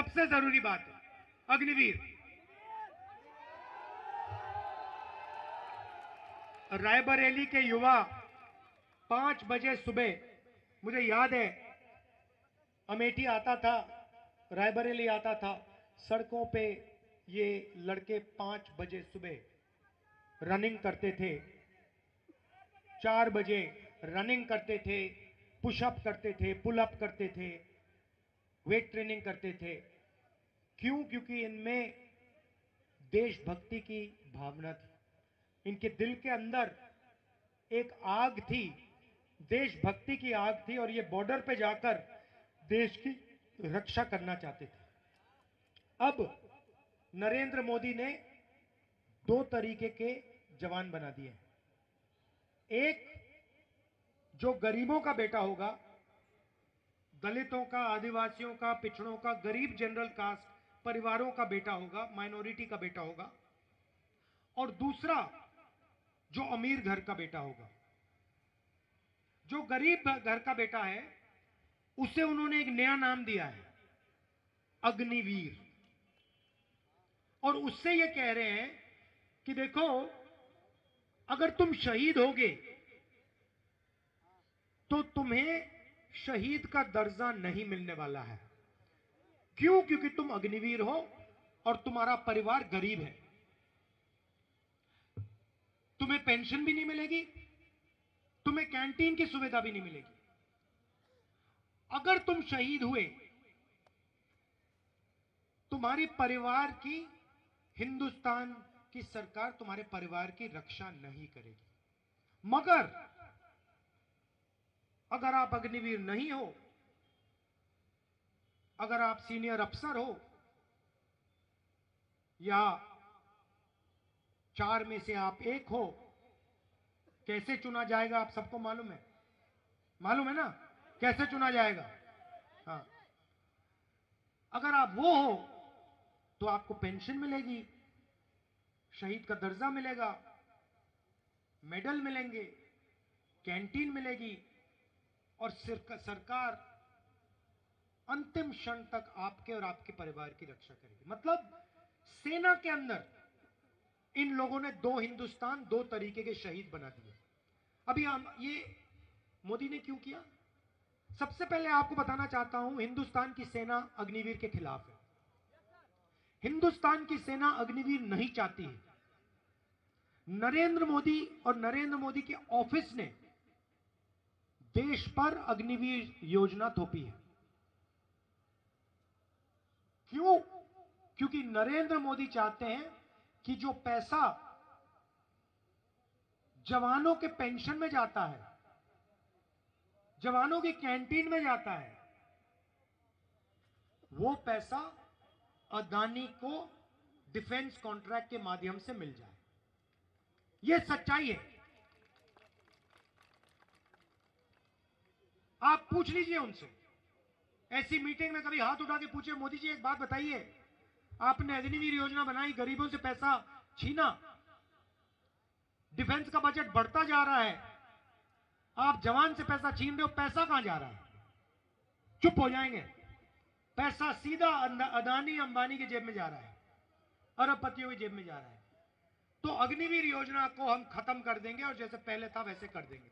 सबसे जरूरी बात है अग्निवीर। रायबरेली के युवा 5 बजे सुबह, मुझे याद है अमेठी आता था, रायबरेली आता था, सड़कों पे ये लड़के 5 बजे सुबह रनिंग करते थे, 4 बजे रनिंग करते थे, पुशअप करते थे, पुलअप करते थे, वेट ट्रेनिंग करते थे। क्यों? क्योंकि इनमें देशभक्ति की भावना थी, इनके दिल के अंदर एक आग थी, देशभक्ति की आग थी, और ये बॉर्डर पे जाकर देश की रक्षा करना चाहते थे। अब नरेंद्र मोदी ने 2 तरीके के जवान बना दिए। एक जो गरीबों का बेटा होगा, दलितों का, आदिवासियों का, पिछड़ों का, गरीब जनरल कास्ट परिवारों का बेटा होगा, माइनॉरिटी का बेटा होगा, और दूसरा जो अमीर घर का बेटा होगा। जो गरीब घर का बेटा है उसे उन्होंने एक नया नाम दिया है, अग्निवीर। और उससे ये कह रहे हैं कि देखो, अगर तुम शहीद होगे तो तुम्हें शहीद का दर्जा नहीं मिलने वाला है। क्यों? क्योंकि तुम अग्निवीर हो और तुम्हारा परिवार गरीब है, तुम्हें पेंशन भी नहीं मिलेगी, तुम्हें कैंटीन की सुविधा भी नहीं मिलेगी। अगर तुम शहीद हुए, तुम्हारी परिवार की, हिंदुस्तान की सरकार तुम्हारे परिवार की रक्षा नहीं करेगी। मगर अगर आप अग्निवीर नहीं हो, अगर आप सीनियर अफसर हो, या 4 में से आप एक हो, कैसे चुना जाएगा आप सबको मालूम है? मालूम है ना कैसे चुना जाएगा? हाँ, अगर आप वो हो तो आपको पेंशन मिलेगी, शहीद का दर्जा मिलेगा, मेडल मिलेंगे, कैंटीन मिलेगी, और सरकार अंतिम क्षण तक आपके और आपके परिवार की रक्षा करेगी। मतलब सेना के अंदर इन लोगों ने 2 हिंदुस्तान, 2 तरीके के शहीद बना दिए। अभी ये मोदी ने क्यों किया? सबसे पहले आपको बताना चाहता हूं, हिंदुस्तान की सेना अग्निवीर के खिलाफ है। हिंदुस्तान की सेना अग्निवीर नहीं चाहती है। नरेंद्र मोदी और नरेंद्र मोदी के ऑफिस ने देश पर अग्निवीर योजना थोपी है। क्यों? क्योंकि नरेंद्र मोदी चाहते हैं कि जो पैसा जवानों के पेंशन में जाता है, जवानों की कैंटीन में जाता है, वो पैसा अदानी को डिफेंस कॉन्ट्रैक्ट के माध्यम से मिल जाए। यह सच्चाई है। आप पूछ लीजिए उनसे, ऐसी मीटिंग में कभी हाथ उठा के पूछे, मोदी जी एक बात बताइए, आपने अग्निवीर योजना बनाई, गरीबों से पैसा छीना, डिफेंस का बजट बढ़ता जा रहा है, आप जवान से पैसा छीन रहे हो, पैसा कहां जा रहा है? चुप हो जाएंगे। पैसा सीधा अदानी अंबानी की जेब में जा रहा है, अरबपतियों की जेब में जा रहा है। तो अग्निवीर योजना को हम खत्म कर देंगे और जैसे पहले था वैसे कर देंगे।